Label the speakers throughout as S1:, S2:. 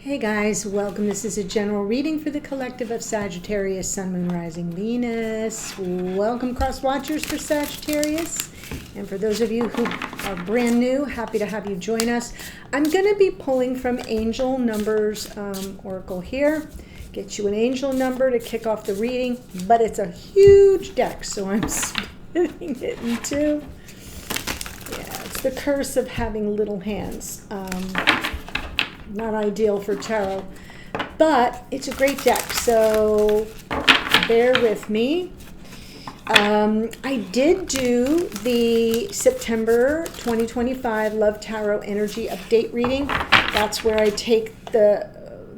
S1: Hey guys, welcome. This is a general reading for the collective of Sagittarius, Sun, Moon, Rising, Venus. Welcome, cross watchers for Sagittarius. And for those of you who are brand new, happy to have you join us. I'm going to be pulling from Angel Numbers Oracle here. Get you an angel number to kick off the reading, but it's a huge deck, so I'm splitting it in two. Yeah, it's the curse of having little hands. Not ideal for tarot, but it's a great deck, so bear with me. I did do the September 2025 Love Tarot Energy Update reading. That's where I take the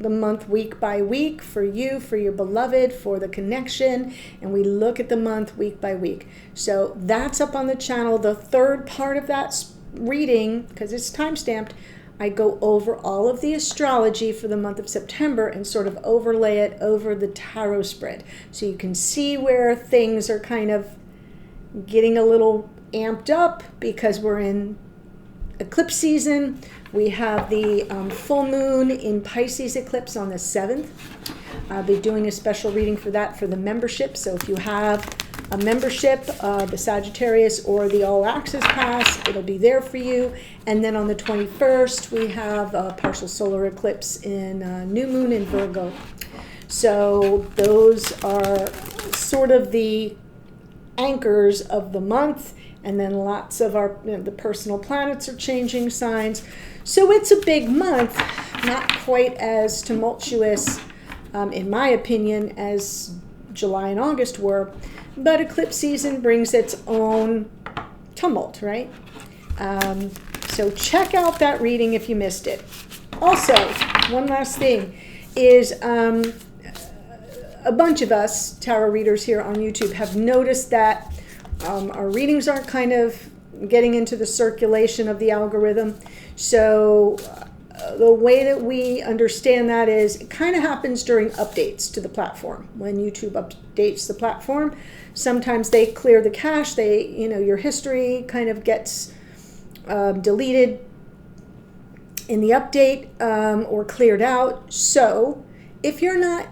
S1: month week by week for you, for your beloved, for the connection, and we look at the month week by week. So that's up on the channel. The third part of that reading, because it's time-stamped, I go over all of the astrology for the month of September and sort of overlay it over the tarot spread. So you can see where things are kind of getting a little amped up because we're in eclipse season. We have the full moon in Pisces eclipse on the 7th. I'll be doing a special reading for that for the membership. So if you have a membership, the Sagittarius or the All Access Pass, it'll be there for you. And then on the 21st, we have a partial solar eclipse in new moon in Virgo. So those are sort of the anchors of the month. And then lots of our, the personal planets are changing signs. So it's a big month, not quite as tumultuous, in my opinion, as July and August were. But eclipse season brings its own tumult, right? So check out that reading if you missed it. Also, one last thing is a bunch of us tarot readers here on YouTube have noticed that our readings aren't kind of getting into the circulation of the algorithm. So the way that we understand that is it kind of happens during updates to the platform. When YouTube updates the platform, sometimes they clear the cache. Your history kind of gets deleted in the update or cleared out. So if you're not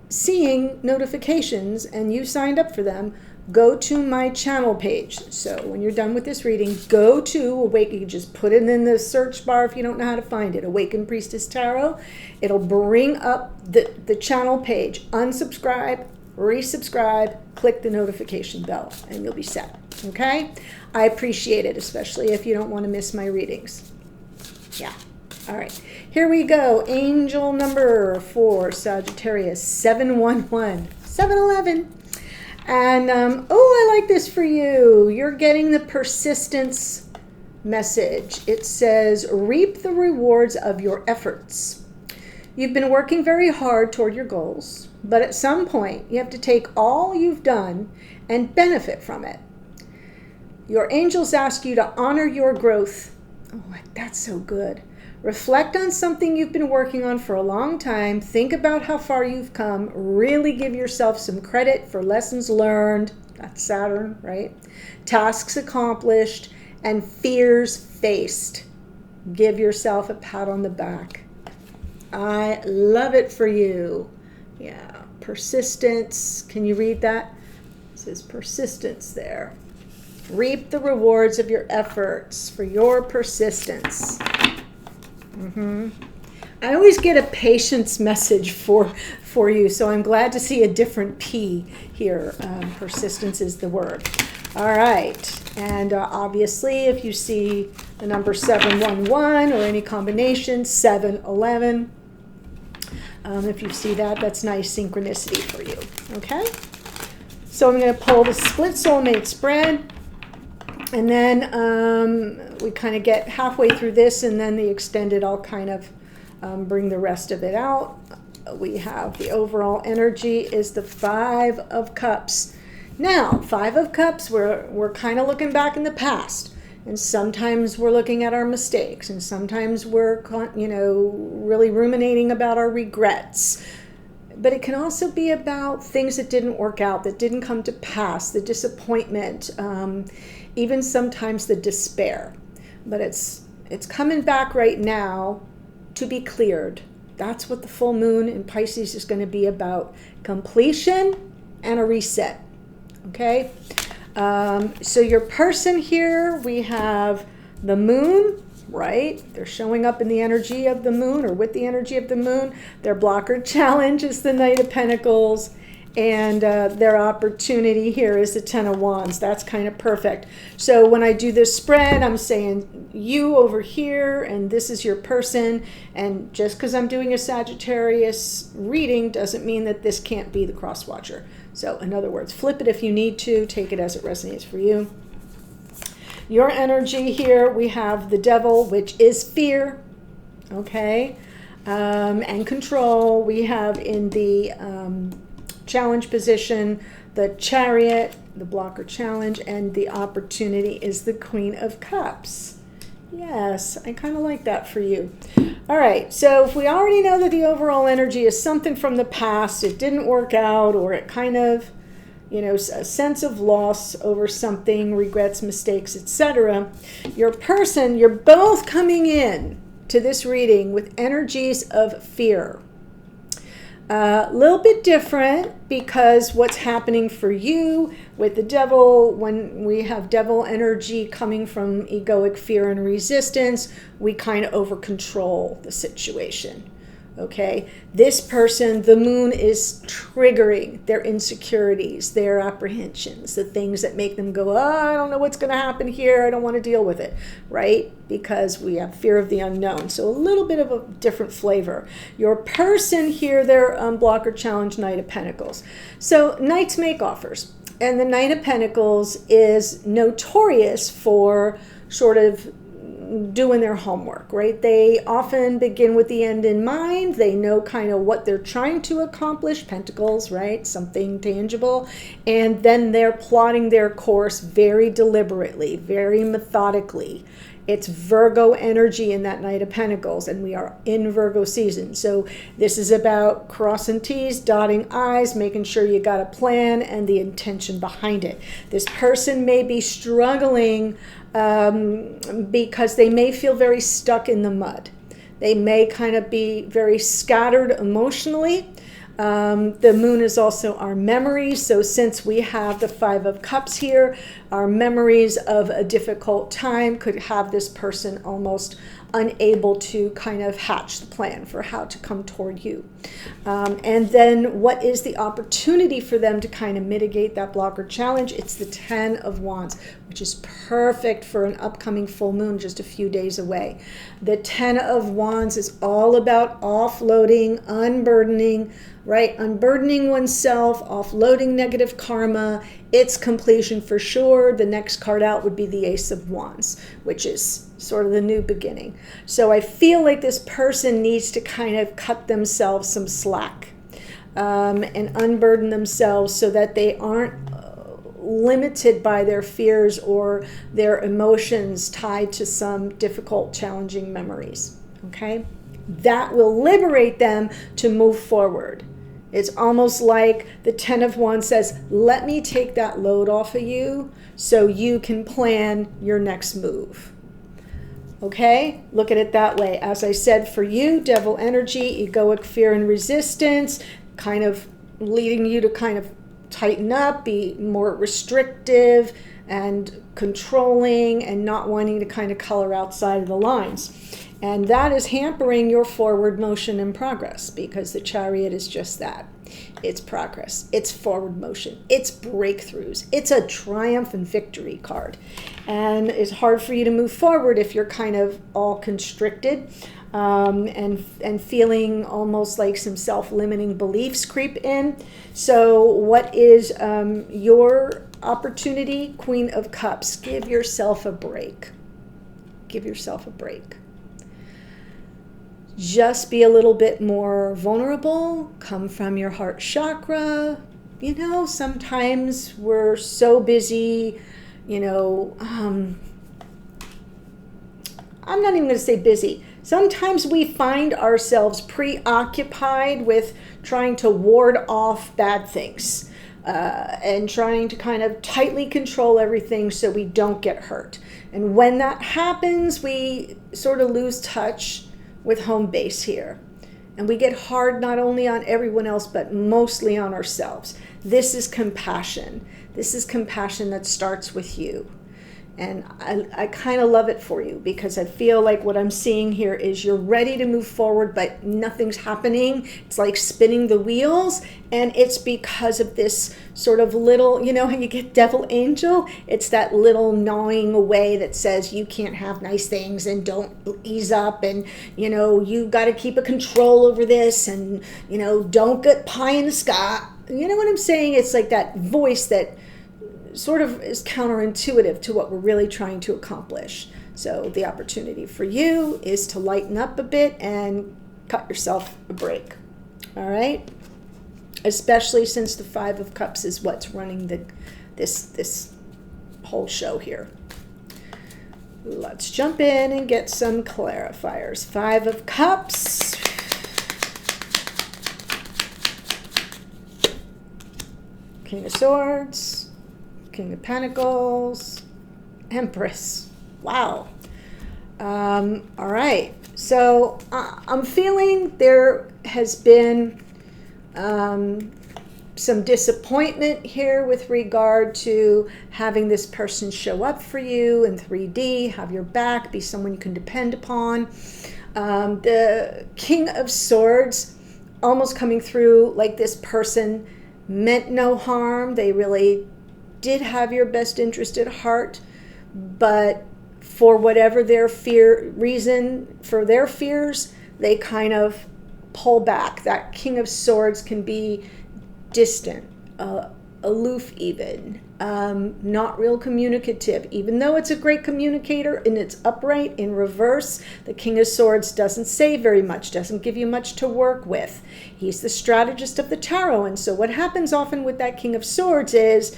S1: seeing notifications and you signed up for them, go to my channel page. So when you're done with this reading, go to Awaken. You can just put it in the search bar if you don't know how to find it. Awaken Priestess Tarot. It'll bring up the channel page. Unsubscribe, resubscribe, click the notification bell, and you'll be set. Okay? I appreciate it, especially if you don't want to miss my readings. Yeah. All right. Here we go. Angel number 4, Sagittarius, 711. 711. And, I like this for you. You're getting the persistence message. It says, reap the rewards of your efforts. You've been working very hard toward your goals, but at some point you have to take all you've done and benefit from it. Your angels ask you to honor your growth. Oh, that's so good. Reflect on something you've been working on for a long time. Think about how far you've come. Really give yourself some credit for lessons learned. That's Saturn, right? Tasks accomplished and fears faced. Give yourself a pat on the back. I love it for you. Yeah, persistence. Can you read that? It says persistence there. Reap the rewards of your efforts for your persistence. I always get a patience message for you, so I'm glad to see a different P here. Persistence is the word. All right, and obviously if you see the number 711 or any combination, 711, if you see that, that's nice synchronicity for you, okay? So I'm going to pull the split soulmate spread. And then we kind of get halfway through this, and then the extended, I'll kind of bring the rest of it out. We have the overall energy is the 5 of Cups. Now, 5 of Cups, we're kind of looking back in the past. And sometimes we're looking at our mistakes. And sometimes we're, really ruminating about our regrets. But it can also be about things that didn't work out, that didn't come to pass, the disappointment, even sometimes the despair. But it's coming back right now to be cleared. That's what the full moon in Pisces is going to be about. Completion and a reset. Okay? So your person here, we have the moon, right? They're showing up in the energy of the moon or with the energy of the moon. Their blocker challenge is the Knight of Pentacles. And their opportunity here is the Ten of Wands. That's kind of perfect. So when I do this spread, I'm saying you over here, and this is your person. And just because I'm doing a Sagittarius reading doesn't mean that this can't be the cross watcher. So in other words, flip it if you need to. Take it as it resonates for you. Your energy here, we have the Devil, which is fear. Okay. And control. We have in the challenge position the Chariot, the blocker challenge, and the opportunity is the Queen of Cups. Yes, I kind of like that for you. All right, so if we already know that the overall energy is something from the past, it didn't work out, or it kind of, you know, a sense of loss over something, regrets, mistakes, etc. Your person, you're both coming in to this reading with energies of fear. A little bit different because what's happening for you with the Devil, when we have Devil energy coming from egoic fear and resistance, we kind of over control the situation. Okay, this person, the moon is triggering their insecurities, their apprehensions, the things that make them go, oh, I don't know what's going to happen here. I don't want to deal with it, right? Because we have fear of the unknown. So a little bit of a different flavor. Your person here, their blocker challenge, Knight of Pentacles. So knights make offers. And the Knight of Pentacles is notorious for sort of doing their homework, right? They often begin with the end in mind. They know kind of what they're trying to accomplish, pentacles, right? Something tangible. And then they're plotting their course very deliberately, very methodically. It's Virgo energy in that Knight of Pentacles, and we are in Virgo season. So this is about crossing T's, dotting I's, making sure you got a plan and the intention behind it. This person may be struggling because they may feel very stuck in the mud. They may kind of be very scattered emotionally. The moon is also our memories. So since we have the Five of Cups here, our memories of a difficult time could have this person almost unable to kind of hatch the plan for how to come toward you. And then what is the opportunity for them to kind of mitigate that blocker challenge? It's the Ten of Wands, which is perfect for an upcoming full moon just a few days away. The Ten of Wands is all about offloading, unburdening, right? Unburdening oneself, offloading negative karma. It's completion for sure. The next card out would be the Ace of Wands, which is sort of the new beginning. So I feel like this person needs to kind of cut themselves some slack and unburden themselves so that they aren't limited by their fears or their emotions tied to some difficult, challenging memories. Okay? That will liberate them to move forward. It's almost like the Ten of Wands says, let me take that load off of you so you can plan your next move. Okay, look at it that way. As I said, for you, Devil energy, egoic fear and resistance, kind of leading you to kind of tighten up, be more restrictive and controlling and not wanting to kind of color outside of the lines. And that is hampering your forward motion and progress because the Chariot is just that. It's progress. It's forward motion. It's breakthroughs. It's a triumph and victory card. And it's hard for you to move forward if you're kind of all constricted and feeling almost like some self-limiting beliefs creep in. So what is your opportunity? Queen of Cups. Give yourself a break. Give yourself a break. Just be a little bit more vulnerable, come from your heart chakra. You know, sometimes we're so busy, you know, I'm not even going to say busy. Sometimes we find ourselves preoccupied with trying to ward off bad things and trying to kind of tightly control everything so we don't get hurt. And when that happens, we sort of lose touch with home base here. And we get hard not only on everyone else, but mostly on ourselves. This is compassion. This is compassion that starts with you. And I kind of love it for you, because I feel like what I'm seeing here is you're ready to move forward, but nothing's happening. It's like spinning the wheels, and it's because of this sort of little, you know how you get devil angel? It's that little gnawing away that says you can't have nice things, and don't ease up, and, you know, you got to keep a control over this, and, you know, don't get pie in the sky. You know what I'm saying? It's like that voice that sort of is counterintuitive to what we're really trying to accomplish. So the opportunity for you is to lighten up a bit and cut yourself a break. All right? Especially since the Five of Cups is what's running this whole show here. Let's jump in and get some clarifiers. Five of Cups. King of Swords. King of Pentacles, Empress. Wow. All right. So I'm feeling there has been some disappointment here with regard to having this person show up for you in 3D, have your back, be someone you can depend upon. The King of Swords almost coming through like this person meant no harm. They really did have your best interest at heart, but for whatever their reason for their fears, they kind of pull back. That King of Swords can be distant, aloof even, not real communicative. Even though it's a great communicator and it's upright, in reverse, the King of Swords doesn't say very much, doesn't give you much to work with. He's the strategist of the tarot, and so what happens often with that King of Swords is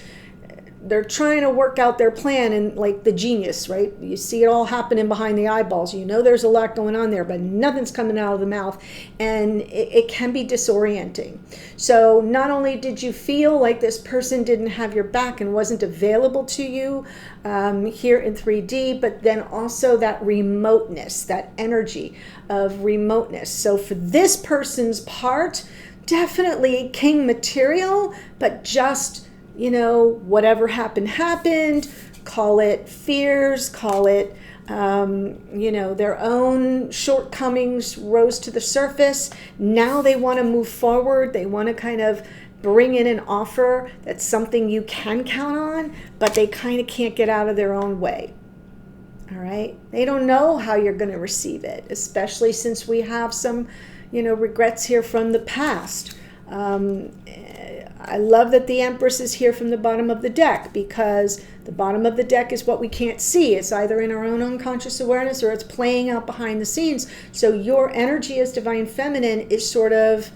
S1: they're trying to work out their plan, and like the genius, right? You see it all happening behind the eyeballs. You know there's a lot going on there, but nothing's coming out of the mouth, and it can be disorienting. So not only did you feel like this person didn't have your back and wasn't available to you here in 3D, but then also that remoteness, that energy of remoteness. So for this person's part, definitely king material, but just, you know, whatever happened, call it fears, call it, you know, their own shortcomings rose to the surface. Now they want to move forward. They want to kind of bring in an offer that's something you can count on, but they kind of can't get out of their own way. All right. They don't know how you're going to receive it, especially since we have some, you know, regrets here from the past. I love that the Empress is here from the bottom of the deck, because the bottom of the deck is what we can't see. It's either in our own unconscious awareness or it's playing out behind the scenes. So your energy as Divine Feminine is sort of,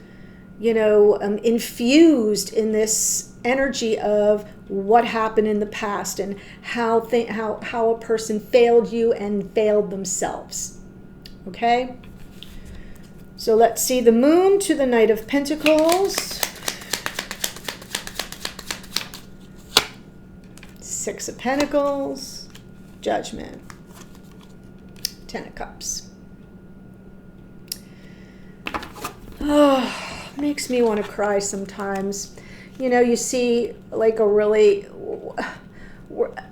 S1: you know, infused in this energy of what happened in the past and how a person failed you and failed themselves. Okay? So let's see the Moon to the Knight of Pentacles. Six of Pentacles, Judgment, Ten of Cups. Oh, makes me want to cry sometimes. You know, you see like a really,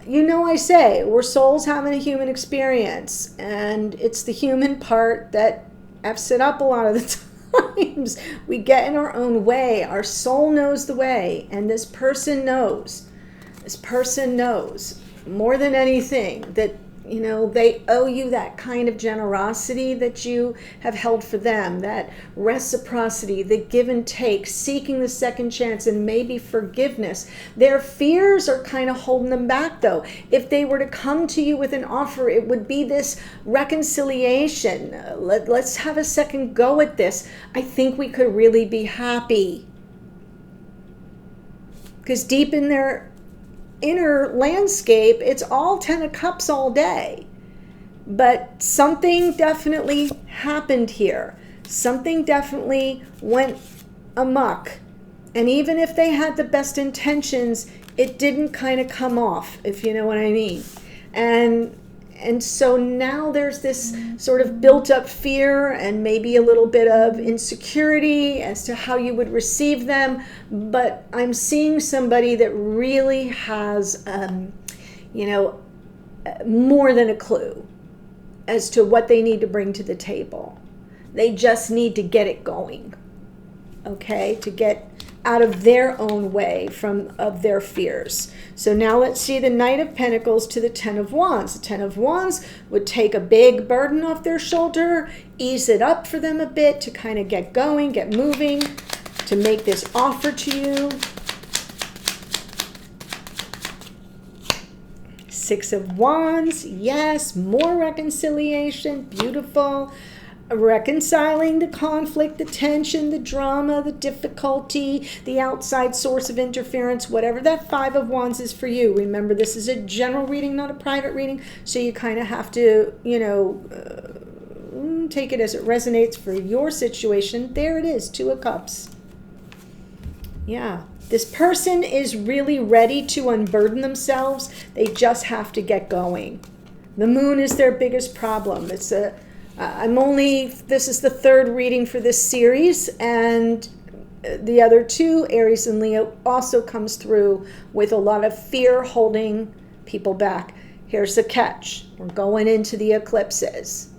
S1: you know, I say we're souls having a human experience, and it's the human part that F's it up a lot of the times. We get in our own way. Our soul knows the way, and this person knows. This person knows more than anything that, you know, they owe you that kind of generosity that you have held for them, that reciprocity, the give and take, seeking the second chance, and maybe forgiveness. Their fears are kind of holding them back, though. If they were to come to you with an offer, it would be this reconciliation. Let's have a second go at this. I think we could really be happy. Because deep in their inner landscape, it's all Ten of Cups all day. But something definitely happened here. Something definitely went amok. And even if they had the best intentions, it didn't kind of come off, if you know what I mean. And And so now there's this sort of built up fear and maybe a little bit of insecurity as to how you would receive them. But I'm seeing somebody that really has, more than a clue as to what they need to bring to the table. They just need to get it going, okay, to get out of their own way of their fears. So now let's see the Knight of Pentacles to the Ten of Wands. The Ten of Wands would take a big burden off their shoulder, ease it up for them a bit to kind of get going, get moving, to make this offer to you. Six of Wands, yes, more reconciliation, beautiful. Reconciling the conflict, the tension, the drama, the difficulty, the outside source of interference, whatever that Five of Wands is for you. Remember, this is a general reading, not a private reading, so you kind of have to, take it as it resonates for your situation. There it is, Two of Cups. Yeah, this person is really ready to unburden themselves. They just have to get going. The Moon is their biggest problem. It's this is the third reading for this series, and the other two, Aries and Leo, also comes through with a lot of fear holding people back. Here's the catch. We're going into the eclipses.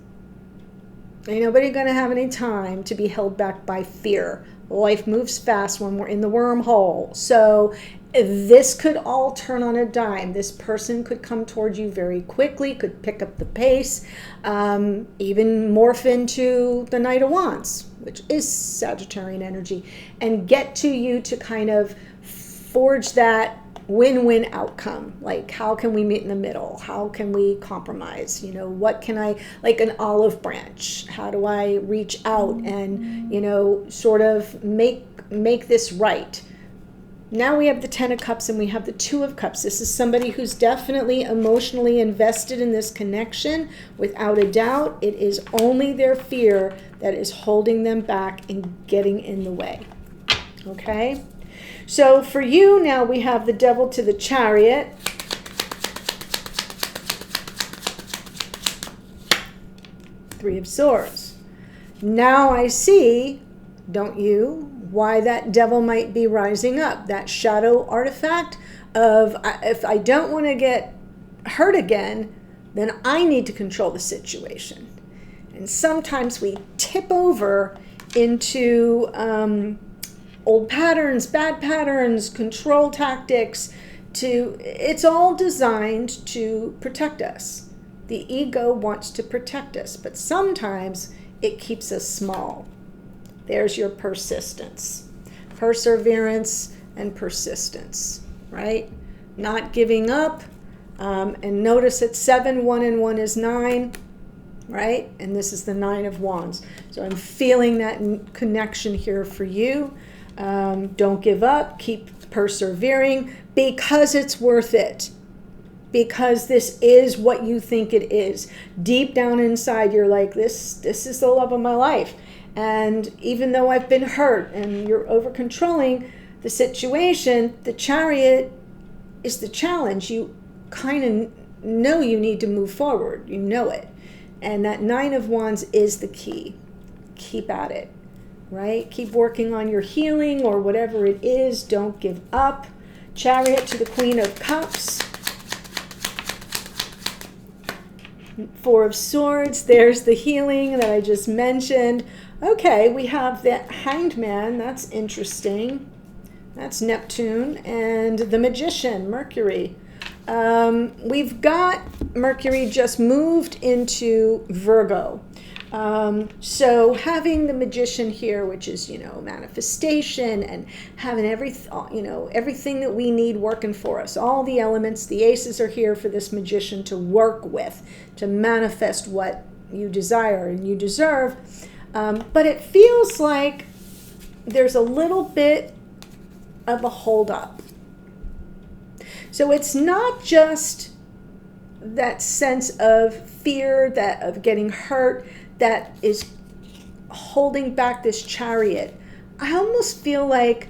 S1: Ain't nobody going to have any time to be held back by fear. Life moves fast when we're in the wormhole. So this could all turn on a dime. This person could come towards you very quickly, could pick up the pace, even morph into the Knight of Wands, which is Sagittarian energy, and get to you to kind of forge that win-win outcome. Like, how can we meet in the middle? How can we compromise? What can I, like an olive branch, how do I reach out and, sort of make this right? Now we have the Ten of Cups and we have the Two of Cups. This is somebody who's definitely emotionally invested in this connection. Without a doubt, it is only their fear that is holding them back and getting in the way. Okay? So for you, now we have the Devil to the Chariot. Three of Swords. Now I see, don't you, why that devil might be rising up. That shadow artifact of, if I don't want to get hurt again, then I need to control the situation. And sometimes we tip over into old patterns, bad patterns, control tactics. It's all designed to protect us. The ego wants to protect us, but sometimes it keeps us small. There's your persistence, perseverance, and persistence, right? Not giving up. And notice it's 7, 1 and 1 is 9, right? And this is the Nine of Wands. So I'm feeling that connection here for you. Don't give up. Keep persevering because it's worth it. Because this is what you think it is. Deep down inside, you're like, this is the love of my life. And even though I've been hurt and you're over controlling the situation, the Chariot is the challenge. You kind of know you need to move forward. You know it. And that Nine of Wands is the key. Keep at it, right? Keep working on your healing or whatever it is. Don't give up. Chariot to the Queen of Cups. Four of Swords. There's the healing that I just mentioned. Okay, we have the Hanged Man. That's interesting. That's Neptune. And the Magician, Mercury. We've got Mercury just moved into Virgo. So having the Magician here, which is, manifestation and having everything that we need working for us, all the elements, the aces are here for this Magician to work with, to manifest what you desire and you deserve. But it feels like there's a little bit of a hold up. So it's not just that sense of fear, of getting hurt, that is holding back this Chariot. I almost feel like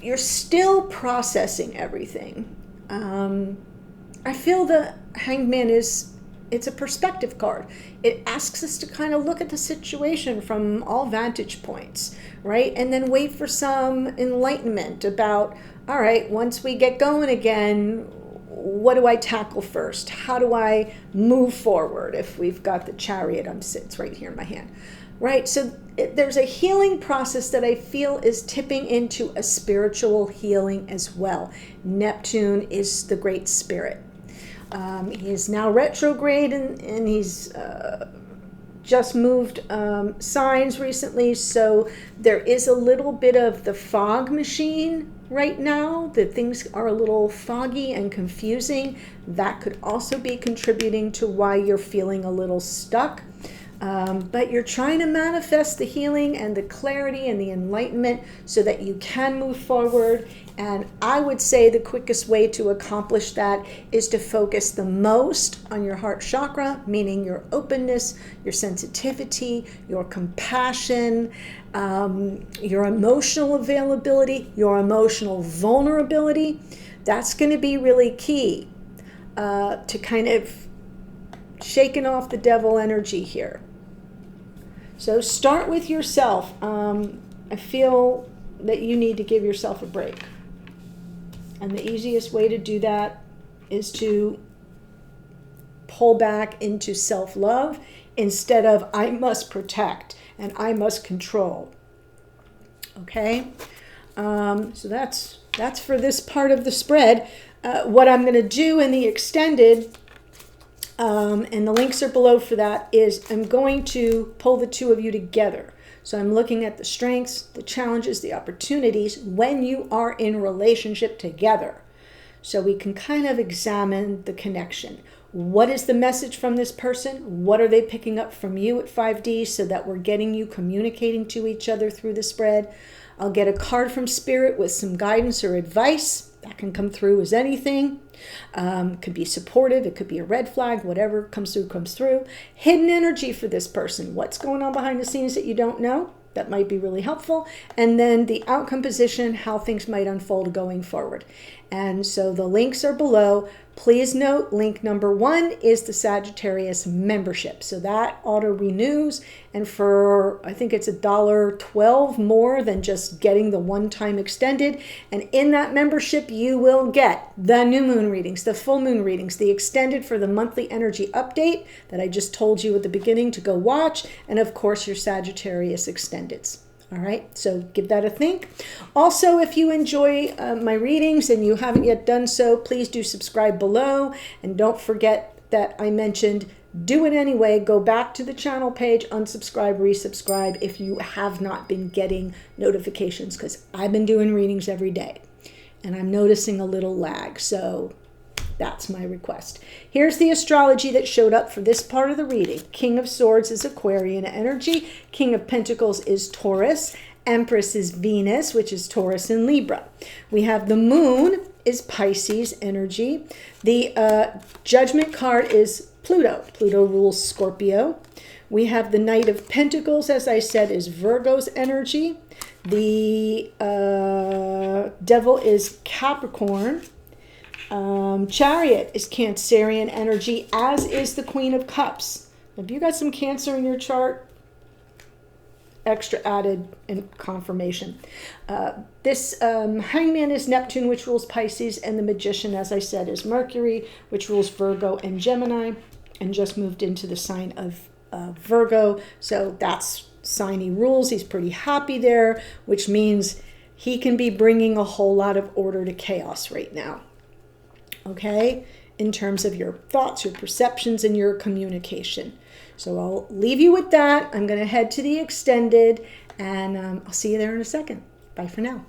S1: you're still processing everything. I feel the Hanged Man is It's a perspective card. It asks us to kind of look at the situation from all vantage points, right? And then wait for some enlightenment about, all right, once we get going again, what do I tackle first? How do I move forward? If we've got the Chariot, it's right here in my hand, right? So there's a healing process that I feel is tipping into a spiritual healing as well. Neptune is the great spirit. He is now retrograde, and he's just moved signs recently, so there is a little bit of the fog machine right now, that things are a little foggy and confusing. That could also be contributing to why you're feeling a little stuck. But you're trying to manifest the healing and the clarity and the enlightenment so that you can move forward. And I would say the quickest way to accomplish that is to focus the most on your heart chakra, meaning your openness, your sensitivity, your compassion, your emotional availability, your emotional vulnerability. That's going to be really key to kind of shaking off the devil energy here. So start with yourself. I feel that you need to give yourself a break. And the easiest way to do that is to pull back into self-love instead of I must protect and I must control. Okay? So that's for this part of the spread. What I'm going to do in the extended, and the links are below for that, is I'm going to pull the two of you together. So I'm looking at the strengths, the challenges, the opportunities when you are in relationship together. So we can kind of examine the connection. What is the message from this person? What are they picking up from you at 5D so that we're getting you communicating to each other through the spread? I'll get a card from Spirit with some guidance or advice. That can come through as anything. Could be supportive. It could be a red flag. Whatever comes through, comes through. Hidden energy for this person. What's going on behind the scenes that you don't know? That might be really helpful. And then the outcome position, how things might unfold going forward. And so the links are below. Please note, link number 1 is the Sagittarius membership. So that auto renews, and for, I think it's $1.12 more than just getting the one-time extended. And in that membership, you will get the new moon readings, the full moon readings, the extended for the monthly energy update that I just told you at the beginning to go watch, and of course your Sagittarius extendeds. All right, so give that a think. Also, if you enjoy my readings and you haven't yet done so, please do subscribe below. And don't forget that I mentioned do it anyway. Go back to the channel page, unsubscribe, resubscribe if you have not been getting notifications, because I've been doing readings every day and I'm noticing a little lag. So that's my request. Here's the astrology that showed up for this part of the reading. King of Swords is Aquarian energy. King of Pentacles is Taurus. Empress is Venus, which is Taurus and Libra. We have the Moon is Pisces energy. The Judgment card is Pluto. Pluto rules Scorpio. We have the Knight of Pentacles, as I said, is Virgo's energy. The Devil is Capricorn. Chariot is Cancerian energy, as is the Queen of Cups. If you got some Cancer in your chart, extra added in confirmation. This Hangman is Neptune, which rules Pisces, and the Magician, as I said, is Mercury, which rules Virgo and Gemini, and just moved into the sign of Virgo. So that's sign he rules. He's pretty happy there, which means he can be bringing a whole lot of order to chaos right now. Okay, in terms of your thoughts, your perceptions, and your communication. So I'll leave you with that. I'm going to head to the extended, and I'll see you there in a second. Bye for now.